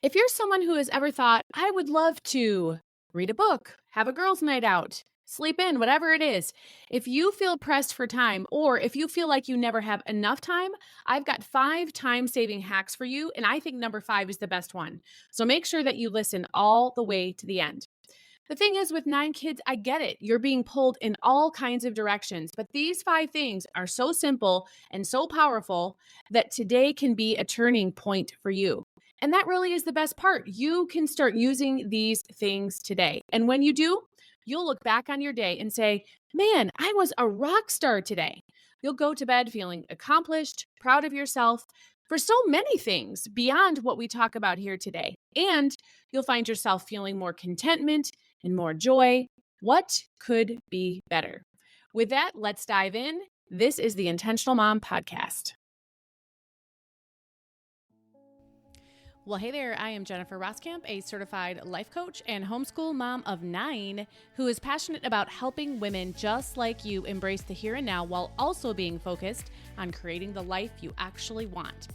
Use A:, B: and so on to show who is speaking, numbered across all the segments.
A: If you're someone who has ever thought, I would love to read a book, have a girls' night out, sleep in, whatever it is, if you feel pressed for time or if you feel like you never have enough time, I've got 5 time-saving hacks for you. And I think number 5 is the best one. So make sure that you listen all the way to the end. The thing is, with 9 kids, I get it. You're being pulled in all kinds of directions. But these 5 things are so simple and so powerful that today can be a turning point for you. And that really is the best part. You can start using these things today. And when you do, you'll look back on your day and say, man, I was a rock star today. You'll go to bed feeling accomplished, proud of yourself for so many things beyond what we talk about here today. And you'll find yourself feeling more contentment and more joy. What could be better? With that, let's dive in. This is the Intentional Mom Podcast. Well, hey there, I am Jennifer Roskamp, a certified life coach and homeschool mom of 9 who is passionate about helping women just like you embrace the here and now while also being focused on creating the life you actually want.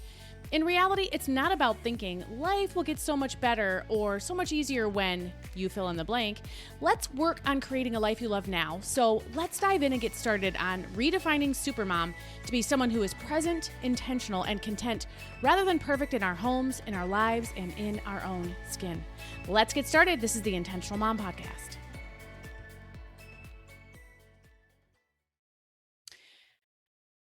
A: In reality, it's not about thinking life will get so much better or so much easier when you fill in the blank. Let's work on creating a life you love now. So let's dive in and get started on redefining Supermom to be someone who is present, intentional, and content rather than perfect in our homes, in our lives, and in our own skin. Let's get started. This is the Intentional Mom Podcast.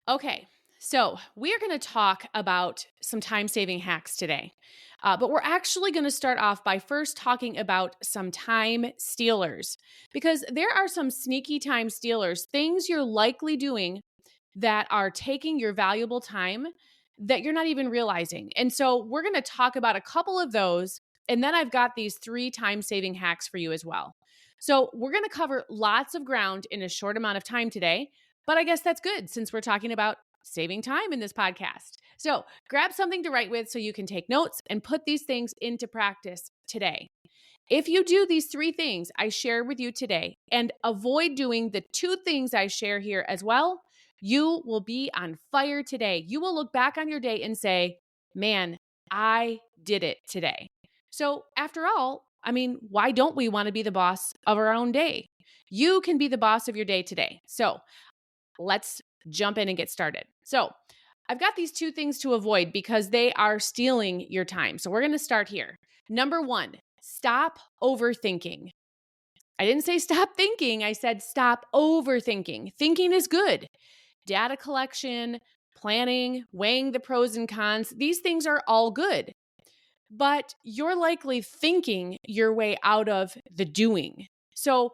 A: Okay. So, we are going to talk about some time-saving hacks today. But we're actually going to start off by first talking about some time stealers, because there are some sneaky time stealers, things you're likely doing that are taking your valuable time that you're not even realizing. And so, we're going to talk about a couple of those. And then I've got these 3 time-saving hacks for you as well. So, we're going to cover lots of ground in a short amount of time today. But I guess that's good since we're talking about saving time in this podcast. So grab something to write with so you can take notes and put these things into practice today. If you do these 3 things I share with you today and avoid doing the 2 things I share here as well, you will be on fire today. You will look back on your day and say, man, I did it today. So after all, why don't we want to be the boss of our own day? You can be the boss of your day today. So let's jump in and get started. So I've got these 2 things to avoid because they are stealing your time. So we're going to start here. Number 1, stop overthinking. I didn't say stop thinking. I said stop overthinking. Thinking is good. Data collection, planning, weighing the pros and cons, these things are all good. But you're likely thinking your way out of the doing. So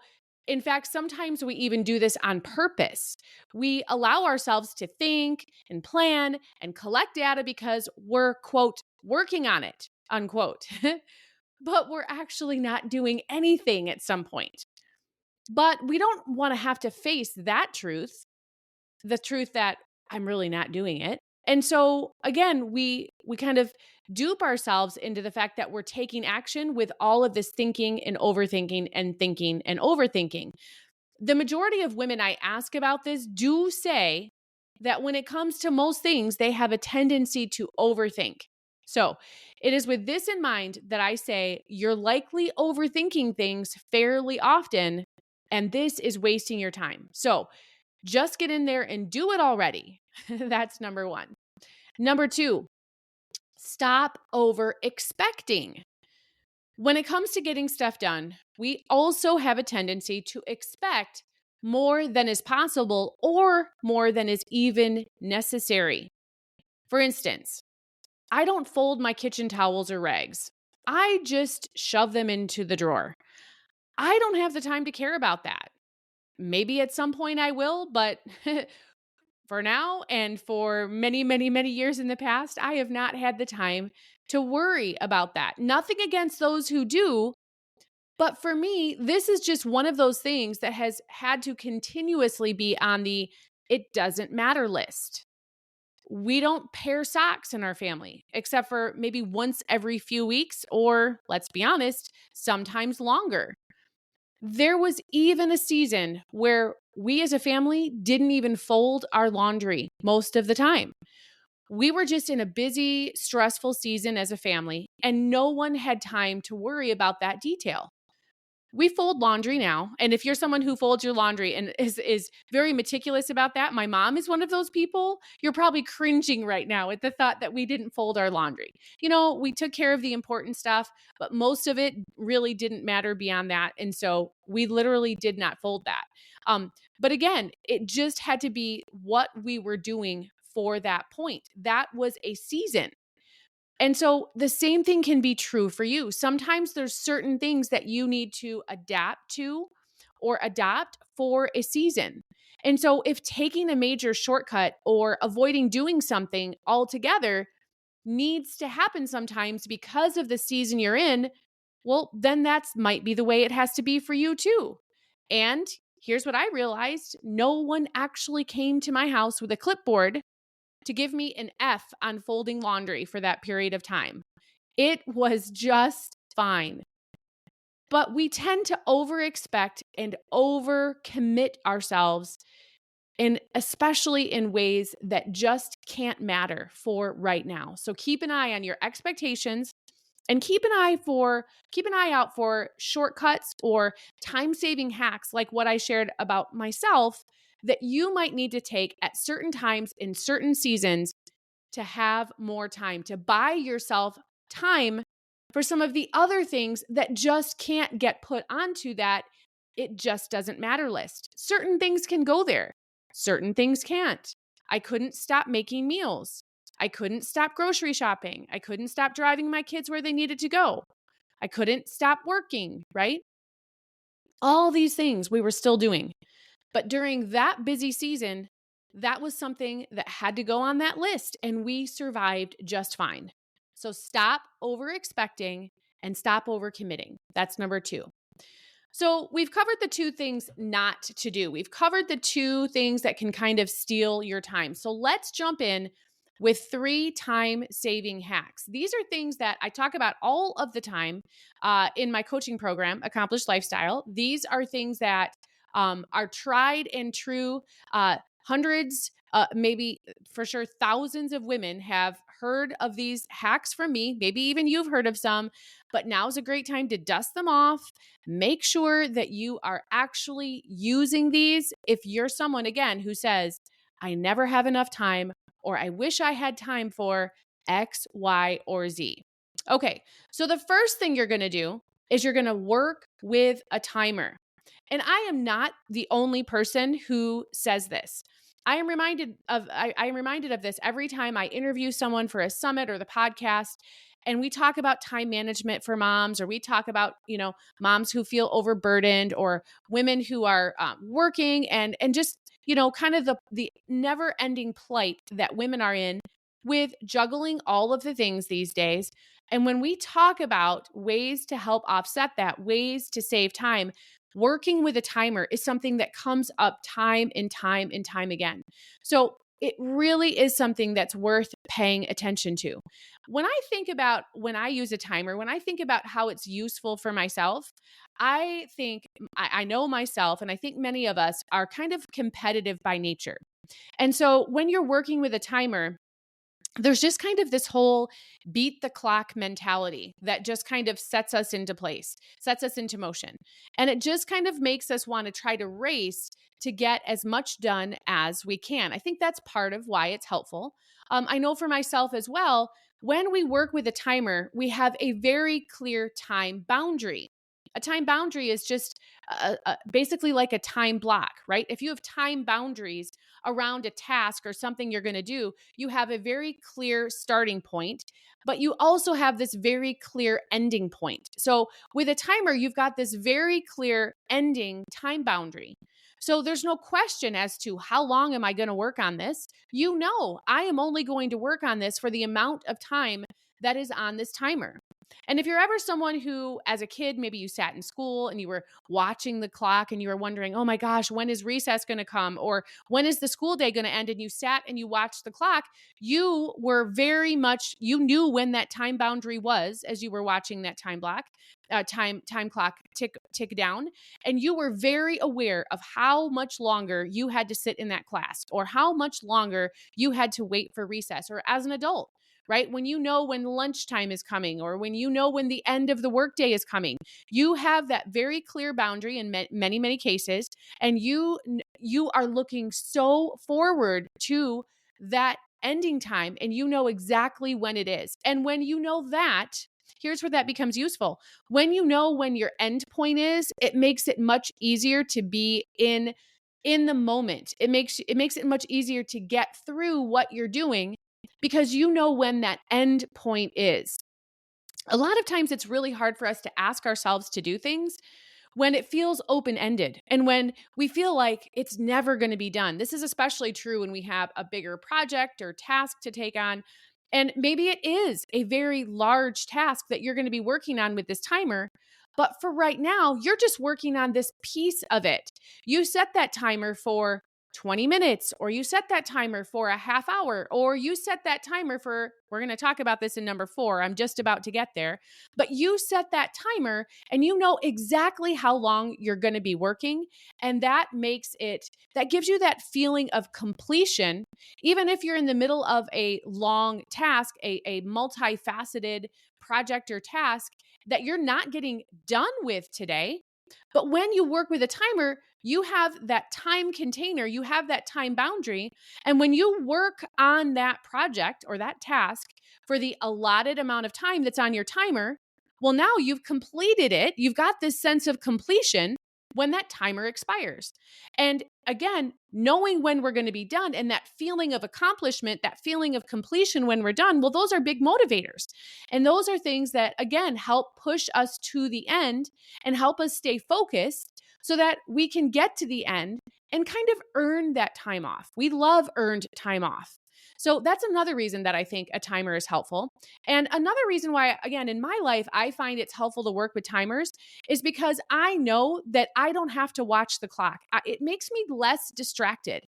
A: in fact, sometimes we even do this on purpose. We allow ourselves to think and plan and collect data because we're, quote, working on it, unquote. But we're actually not doing anything at some point. But we don't want to have to face that truth, the truth that I'm really not doing it. And so again, we kind of dupe ourselves into the fact that we're taking action with all of this thinking and overthinking and thinking and overthinking. The majority of women I ask about this do say that when it comes to most things, they have a tendency to overthink. So it is with this in mind that I say you're likely overthinking things fairly often, and this is wasting your time. So just get in there and do it already. That's number 1. Number 2, stop over expecting. When it comes to getting stuff done, we also have a tendency to expect more than is possible or more than is even necessary. For instance, I don't fold my kitchen towels or rags. I just shove them into the drawer. I don't have the time to care about that. Maybe at some point I will, but for now and for many, many, many years in the past, I have not had the time to worry about that. Nothing against those who do, but for me, this is just one of those things that has had to continuously be on the it doesn't matter list. We don't pair socks in our family, except for maybe once every few weeks, or let's be honest, sometimes longer. There was even a season where we as a family didn't even fold our laundry most of the time. We were just in a busy, stressful season as a family, and no one had time to worry about that detail. We fold laundry now. And if you're someone who folds your laundry and is very meticulous about that, my mom is one of those people. You're probably cringing right now at the thought that we didn't fold our laundry. We took care of the important stuff, but most of it really didn't matter beyond that. And so we literally did not fold that. But again, it just had to be what we were doing for that point. That was a season. And so the same thing can be true for you. Sometimes there's certain things that you need to adapt to or adopt for a season. And so if taking a major shortcut or avoiding doing something altogether needs to happen sometimes because of the season you're in, well, then that's might be the way it has to be for you too. And here's what I realized. No one actually came to my house with a clipboard to give me an F on folding laundry for that period of time. It was just fine. But we tend to over-expect and over-commit ourselves, and especially in ways that just can't matter for right now. So keep an eye on your expectations and keep an eye out for shortcuts or time-saving hacks like what I shared about myself that you might need to take at certain times in certain seasons to have more time, to buy yourself time for some of the other things that just can't get put onto that it just doesn't matter list. Certain things can go there, certain things can't. I couldn't stop making meals. I couldn't stop grocery shopping. I couldn't stop driving my kids where they needed to go. I couldn't stop working, right? All these things we were still doing. But during that busy season, that was something that had to go on that list, and we survived just fine. So stop over expecting and stop over committing. That's number 2. So we've covered the 2 things not to do. We've covered the 2 things that can kind of steal your time. So let's jump in with 3 time-saving hacks. These are things that I talk about all of the time in my coaching program, Accomplished Lifestyle. These are things that are tried and true. Hundreds, maybe for sure, thousands of women have heard of these hacks from me. Maybe even you've heard of some, but now's a great time to dust them off. Make sure that you are actually using these. If you're someone, again, who says, I never have enough time, or I wish I had time for X, Y, or Z. Okay, so the first thing you're going to do is you're going to work with a timer. And I am not the only person who says this. I am reminded of this every time I interview someone for a summit or the podcast, and we talk about time management for moms, or we talk about moms who feel overburdened, or women who are working and just kind of the never ending plight that women are in with juggling all of the things these days. And when we talk about ways to help offset that, ways to save time, working with a timer is something that comes up time and time and time again. So it really is something that's worth paying attention to. When I use a timer, when I think about how it's useful for myself, I know myself, and I think many of us are kind of competitive by nature. And so when you're working with a timer, there's just kind of this whole beat the clock mentality that just kind of sets us into place, sets us into motion. And it just kind of makes us want to try to race to get as much done as we can. I think that's part of why it's helpful. I know for myself as well, when we work with a timer, we have a very clear time boundary. A time boundary is just basically like a time block, right? If you have time boundaries around a task or something you're going to do, you have a very clear starting point, but you also have this very clear ending point. So with a timer, you've got this very clear ending time boundary. So there's no question as to how long am I going to work on this? I am only going to work on this for the amount of time that is on this timer. And if you're ever someone who, as a kid, maybe you sat in school and you were watching the clock and you were wondering, oh my gosh, when is recess going to come? Or when is the school day going to end? And you sat and you watched the clock, you were very much, you knew when that time boundary was as you were watching that time block, time clock tick down. And you were very aware of how much longer you had to sit in that class or how much longer you had to wait for recess. Or as an adult, right? When you know when lunchtime is coming or when you know when the end of the workday is coming, you have that very clear boundary in many, many cases. And you are looking so forward to that ending time and you know exactly when it is. And when you know that, here's where that becomes useful. When you know when your end point is, it makes it much easier to be in the moment. It makes it much easier to get through what you're doing because you know when that end point is. A lot of times it's really hard for us to ask ourselves to do things when it feels open-ended and when we feel like it's never going to be done. This is especially true when we have a bigger project or task to take on. And maybe it is a very large task that you're going to be working on with this timer. But for right now, you're just working on this piece of it. You set that timer for 20 minutes, or you set that timer for a half hour, or you set that timer for, we're going to talk about this in number 4. I'm just about to get there. But you set that timer and you know exactly how long you're going to be working. And that gives you that feeling of completion, even if you're in the middle of a long task, a multifaceted project or task that you're not getting done with today. But when you work with a timer, you have that time container, you have that time boundary. And when you work on that project or that task for the allotted amount of time that's on your timer, well, now you've completed it. You've got this sense of completion when that timer expires. And again, knowing when we're going to be done and that feeling of accomplishment, that feeling of completion when we're done, well, those are big motivators. And those are things that, again, help push us to the end and help us stay focused so that we can get to the end and kind of earn that time off. We love earned time off. So that's another reason that I think a timer is helpful. And another reason why, again, in my life, I find it's helpful to work with timers is because I know that I don't have to watch the clock. It makes me less distracted.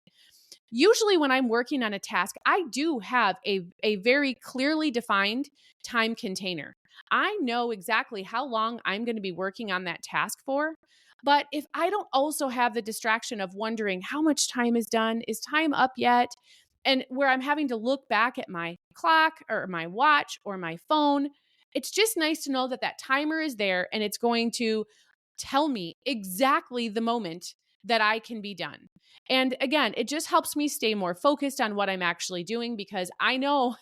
A: Usually when I'm working on a task, I do have a very clearly defined time container. I know exactly how long I'm going to be working on that task for. But if I don't also have the distraction of wondering how much time is done, is time up yet? And where I'm having to look back at my clock or my watch or my phone, it's just nice to know that that timer is there and it's going to tell me exactly the moment that I can be done. And again, it just helps me stay more focused on what I'm actually doing because I know,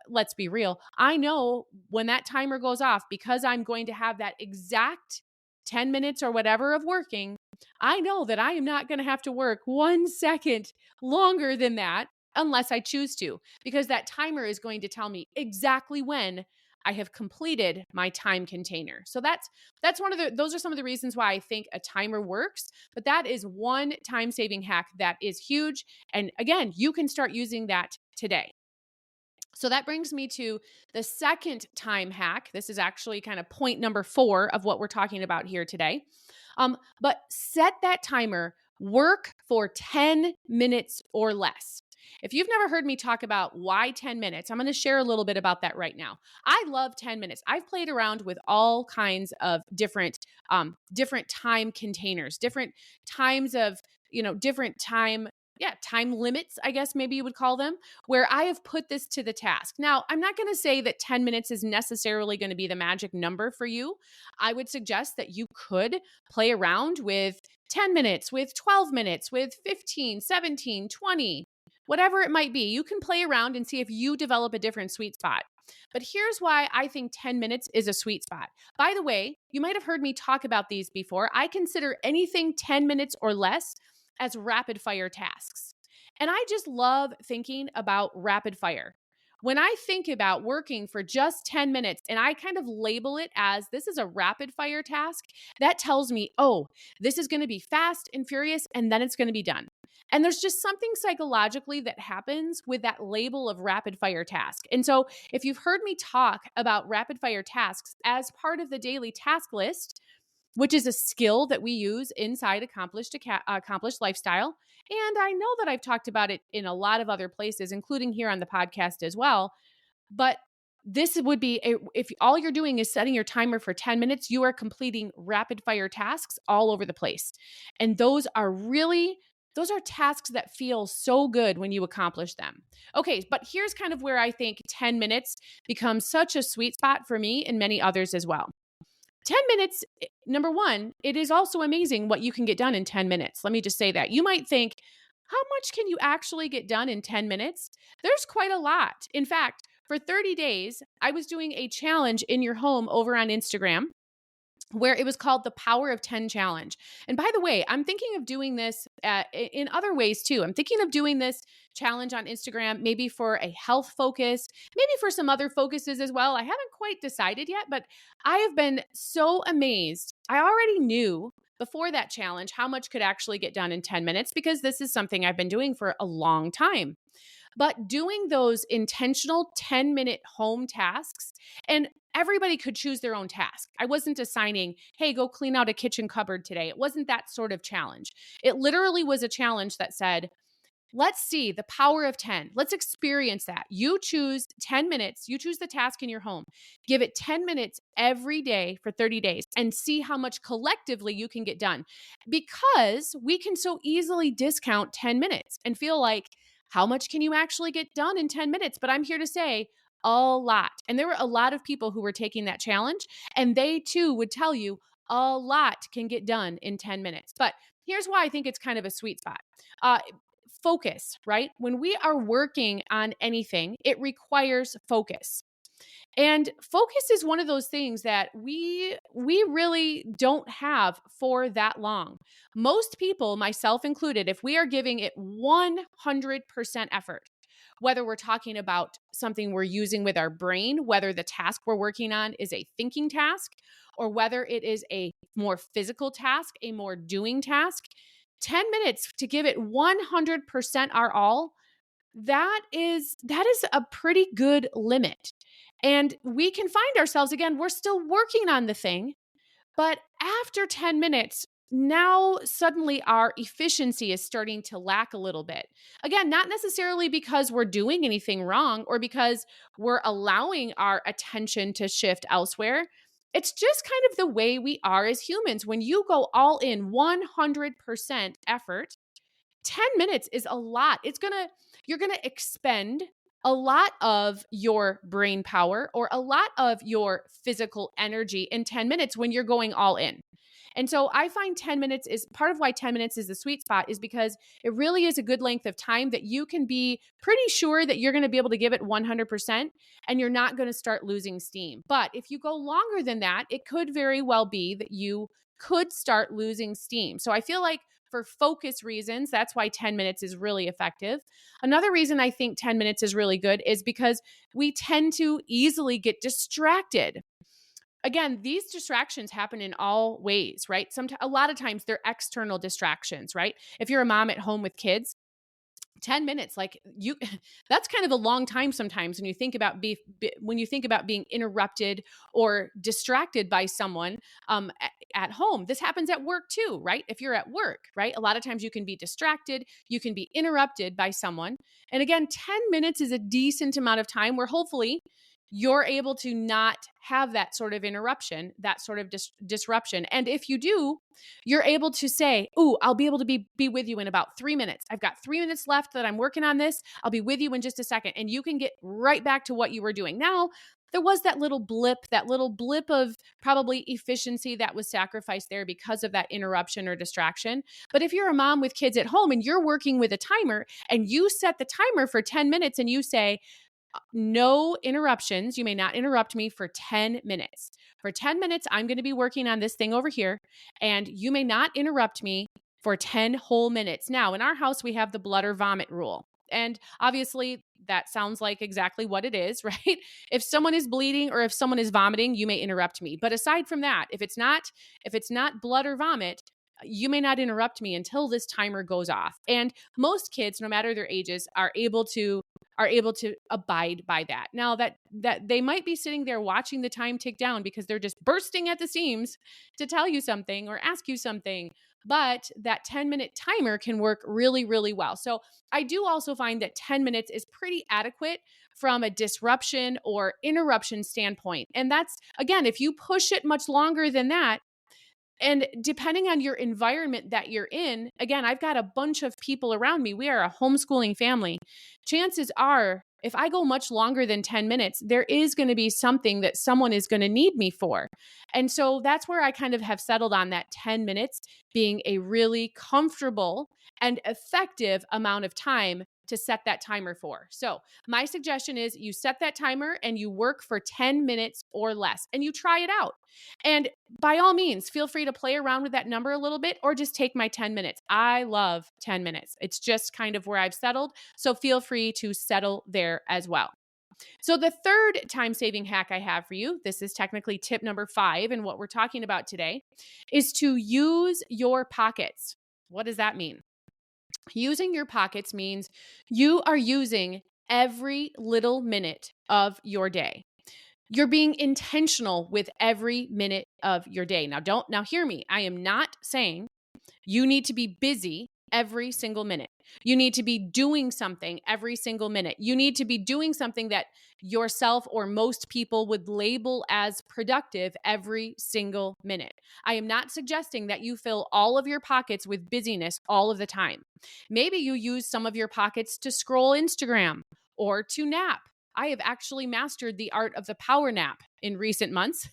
A: let's be real, I know when that timer goes off because I'm going to have that exact 10 minutes or whatever of working, I know that I am not going to have to work 1 second longer than that unless I choose to, because that timer is going to tell me exactly when I have completed my time container. So that's those are some of the reasons why I think a timer works, but that is one time-saving hack that is huge. And again, you can start using that today. So that brings me to the second time hack. This is actually kind of point number 4 of what we're talking about here today. But set that timer, work for 10 minutes or less. If you've never heard me talk about why 10 minutes, I'm going to share a little bit about that right now. I love 10 minutes. I've played around with all kinds of different time containers, different times of, different time limits, I guess maybe you would call them, where I have put this to the task. Now, I'm not going to say that 10 minutes is necessarily going to be the magic number for you. I would suggest that you could play around with 10 minutes, with 12 minutes, with 15, 17, 20, whatever it might be. You can play around and see if you develop a different sweet spot. But here's why I think 10 minutes is a sweet spot. By the way, you might have heard me talk about these before. I consider anything 10 minutes or less as rapid fire tasks. And I just love thinking about rapid fire. When I think about working for just 10 minutes and I kind of label it as this is a rapid fire task, that tells me, oh, this is going to be fast and furious and then it's going to be done. And there's just something psychologically that happens with that label of rapid fire task. And so if you've heard me talk about rapid fire tasks as part of the daily task list, which is a skill that we use inside Accomplished Lifestyle. And I know that I've talked about it in a lot of other places, including here on the podcast as well. But this would be if all you're doing is setting your timer for 10 minutes, you are completing rapid fire tasks all over the place. And those are tasks that feel so good when you accomplish them. Okay, but here's kind of where I think 10 minutes becomes such a sweet spot for me and many others as well. 10 minutes, number one, it is also amazing what you can get done in 10 minutes. Let me just say that. You might think, how much can you actually get done in 10 minutes? There's quite a lot. In fact, for 30 days, I was doing a challenge in your home over on Instagram where it was called the Power of 10 Challenge. And by the way, I'm thinking of doing this in other ways too. I'm thinking of doing this challenge on Instagram, maybe for a health focus, maybe for some other focuses as well. I haven't quite decided yet, but I have been so amazed. I already knew before that challenge how much could actually get done in 10 minutes because this is something I've been doing for a long time. But doing those intentional 10-minute home tasks, and everybody could choose their own task. I wasn't assigning, hey, go clean out a kitchen cupboard today. It wasn't that sort of challenge. It literally was a challenge that said, let's see the power of 10. Let's experience that. You choose 10 minutes. You choose the task in your home. Give it 10 minutes every day for 30 days and see how much collectively you can get done. Because we can so easily discount 10 minutes and feel like, how much can you actually get done in 10 minutes? But I'm here to say, a lot. And there were a lot of people who were taking that challenge, and they too would tell you a lot can get done in 10 minutes. But here's why I think it's kind of a sweet spot. Focus, right? When we are working on anything, it requires focus. And focus is one of those things that we really don't have for that long. Most people, myself included, if we are giving it 100% effort, whether we're talking about something we're using with our brain, whether the task we're working on is a thinking task, or whether it is a more physical task, a more doing task, 10 minutes to give it 100% our all, that is a pretty good limit. And we can find ourselves, again, we're still working on the thing, but after 10 minutes, now suddenly our efficiency is starting to lack a little bit. Again, not necessarily because we're doing anything wrong or because we're allowing our attention to shift elsewhere. It's just kind of the way we are as humans. When you go all in 100% effort, 10 minutes is a lot. You're going to expend a lot of your brain power or a lot of your physical energy in 10 minutes when you're going all in. And so I find 10 minutes is part of why 10 minutes is the sweet spot, is because it really is a good length of time that you can be pretty sure that you're going to be able to give it 100% and you're not going to start losing steam. But if you go longer than that, it could very well be that you could start losing steam. So I feel like for focus reasons, that's why 10 minutes is really effective. Another reason I think 10 minutes is really good is because we tend to easily get distracted. Again, these distractions happen in all ways, right? A lot of times they're external distractions, right? If you're a mom at home with kids, 10 minutes, that's kind of a long time sometimes when you think about being interrupted or distracted by someone at home. This happens at work too, right? If you're at work, right? A lot of times you can be distracted, you can be interrupted by someone. And again, 10 minutes is a decent amount of time where hopefully you're able to not have that sort of interruption, that sort of disruption. And if you do, you're able to say, "Ooh, I'll be able to be with you in about 3 minutes. I've got 3 minutes left that I'm working on this. I'll be with you in just a second." And you can get right back to what you were doing. Now, there was that little blip of probably efficiency that was sacrificed there because of that interruption or distraction. But if you're a mom with kids at home and you're working with a timer and you set the timer for 10 minutes and you say, no interruptions. You may not interrupt me for 10 minutes. For 10 minutes, I'm going to be working on this thing over here, and you may not interrupt me for 10 whole minutes. Now, in our house, we have the blood or vomit rule. And obviously, that sounds like exactly what it is, right? If someone is bleeding or if someone is vomiting, you may interrupt me. But aside from that, if it's not blood or vomit, You may not interrupt me until this timer goes off. And most kids, no matter their ages, are able to abide by that. Now that they might be sitting there watching the time tick down because they're just bursting at the seams to tell you something or ask you something, but that 10-minute timer can work really, really well. So I do also find that 10 minutes is pretty adequate from a disruption or interruption standpoint. And that's, again, if you push it much longer than that, and depending on your environment that you're in, again, I've got a bunch of people around me. We are a homeschooling family. Chances are, if I go much longer than 10 minutes, there is going to be something that someone is going to need me for. And so that's where I kind of have settled on that 10 minutes being a really comfortable and effective amount of time to set that timer for. So, my suggestion is you set that timer and you work for 10 minutes or less and you try it out. And by all means, feel free to play around with that number a little bit or just take my 10 minutes. I love 10 minutes. It's just kind of where I've settled. So feel free to settle there as well. So the third time saving hack I have for you, this is technically tip number 5, and what we're talking about today is to use your pockets. What does that mean? Using your pockets means you are using every little minute of your day. You're being intentional with every minute of your day. Now hear me. I am not saying you need to be busy every single minute. You need to be doing something every single minute. You need to be doing something that yourself or most people would label as productive every single minute. I am not suggesting that you fill all of your pockets with busyness all of the time. Maybe you use some of your pockets to scroll Instagram or to nap. I have actually mastered the art of the power nap in recent months.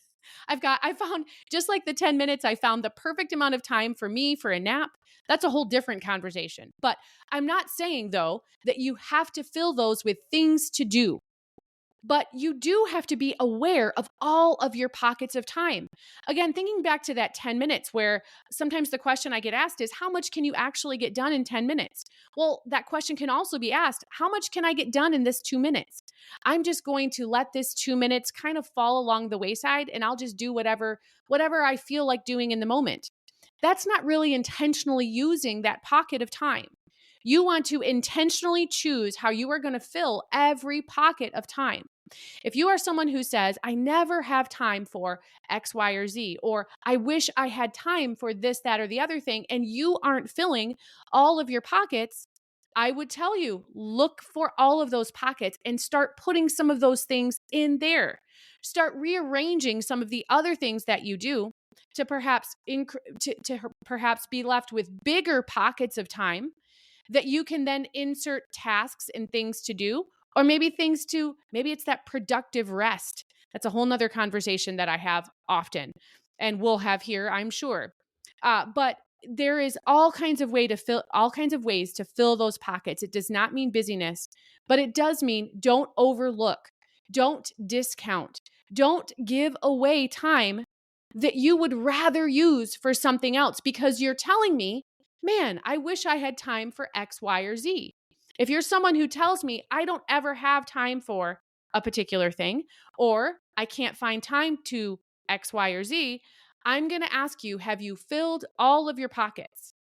A: I found, just like the 10 minutes, I found the perfect amount of time for me for a nap. That's a whole different conversation. But I'm not saying, though, that you have to fill those with things to do. But you do have to be aware of all of your pockets of time. Again, thinking back to that 10 minutes, where sometimes the question I get asked is, how much can you actually get done in 10 minutes? Well, that question can also be asked, how much can I get done in this 2 minutes? I'm just going to let this 2 minutes kind of fall along the wayside, and I'll just do whatever I feel like doing in the moment. That's not really intentionally using that pocket of time. You want to intentionally choose how you are going to fill every pocket of time. If you are someone who says, I never have time for X, Y, or Z, or I wish I had time for this, that, or the other thing, and you aren't filling all of your pockets, I would tell you, look for all of those pockets and start putting some of those things in there. Start rearranging some of the other things that you do to perhaps perhaps be left with bigger pockets of time that you can then insert tasks and things to do, or maybe it's that productive rest. That's a whole nother conversation that I have often and we'll have here, I'm sure. But there is all kinds of ways to fill those pockets. It does not mean busyness, but it does mean don't overlook, don't discount, don't give away time that you would rather use for something else because you're telling me, man, I wish I had time for X, Y, or Z. If you're someone who tells me I don't ever have time for a particular thing, or I can't find time to X, Y, or Z, I'm going to ask you, have you filled all of your pockets?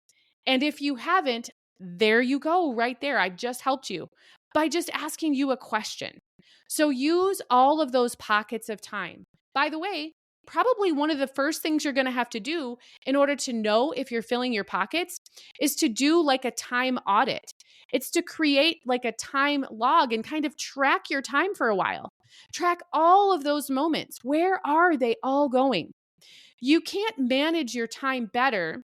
A: And if you haven't, there you go, right there. I've just helped you by just asking you a question. So use all of those pockets of time. By the way, probably one of the first things you're going to have to do in order to know if you're filling your pockets is to do like a time audit. It's to create like a time log and kind of track your time for a while. Track all of those moments. Where are they all going? You can't manage your time better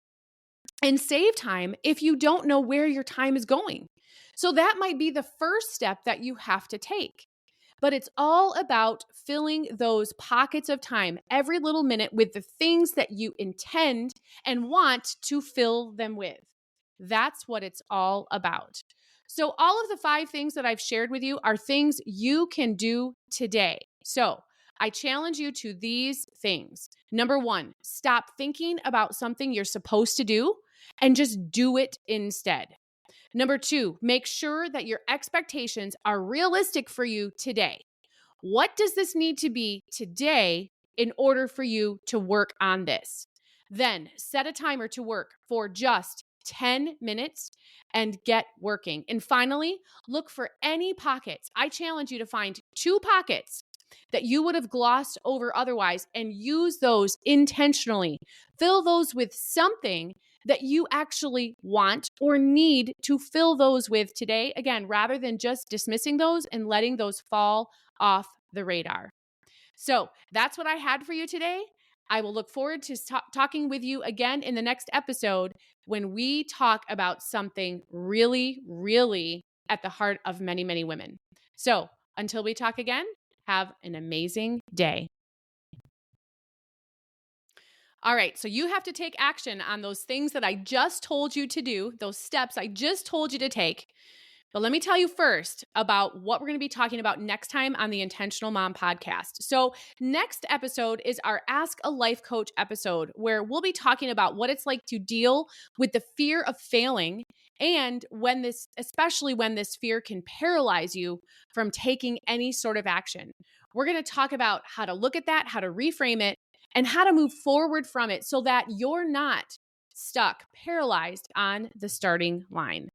A: and save time if you don't know where your time is going. So that might be the first step that you have to take. But it's all about filling those pockets of time every little minute with the things that you intend and want to fill them with. That's what it's all about. So all of the 5 things that I've shared with you are things you can do today. So I challenge you to these things. Number 1, stop thinking about something you're supposed to do and just do it instead. Number 2, make sure that your expectations are realistic for you today. What does this need to be today in order for you to work on this? Then set a timer to work for just 10 minutes and get working. And finally, look for any pockets. I challenge you to find 2 pockets that you would have glossed over otherwise and use those intentionally. Fill those with something that you actually want or need to fill those with today. Again, rather than just dismissing those and letting those fall off the radar. So that's what I had for you today. I will look forward to talking with you again in the next episode when we talk about something really, really at the heart of many, many women. So until we talk again, have an amazing day. All right, so you have to take action on those things that I just told you to do, those steps I just told you to take. But let me tell you first about what we're going to be talking about next time on the Intentional Mom podcast. So, next episode is our Ask a Life Coach episode, where we'll be talking about what it's like to deal with the fear of failing and especially when this fear can paralyze you from taking any sort of action. We're going to talk about how to look at that, how to reframe it, and how to move forward from it so that you're not stuck, paralyzed on the starting line.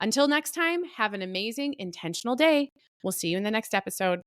A: Until next time, have an amazing, intentional day. We'll see you in the next episode.